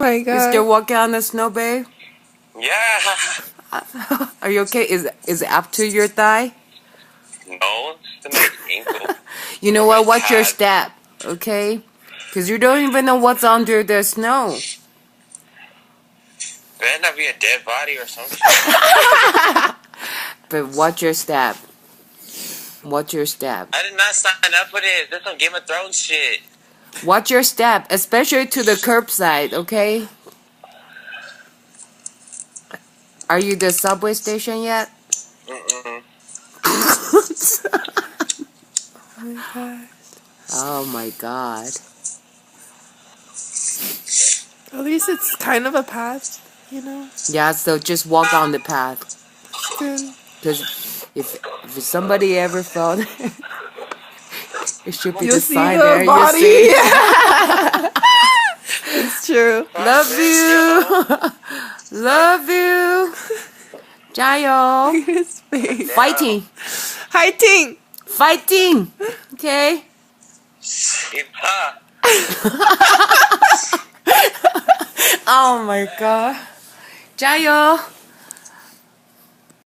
my You god. still walking on the snow, babe? Yeah. Are you okay? Is it up to your thigh? No, it's to my ankle. You know what? My Watch your calf. step, okay? Because you don't even know what's under the snow. Better not be a dead body or something. But watch your step. Watch your step. I did not sign up for this. This some Game of Thrones shit. Watch your step, especially to the curbside, okay? Are you the subway station yet? Mm-mm. Oh my god. Oh my god. At least it's kind of a path, you know? Yeah, so just walk on the path. Good. Because if somebody ever fell there, it should be You'll the see sign the there. body. You see. It's true. Love you. Love you. 加油. His face. Fighting. Fighting. Fighting. Okay. Ipa. Oh my god. 加油.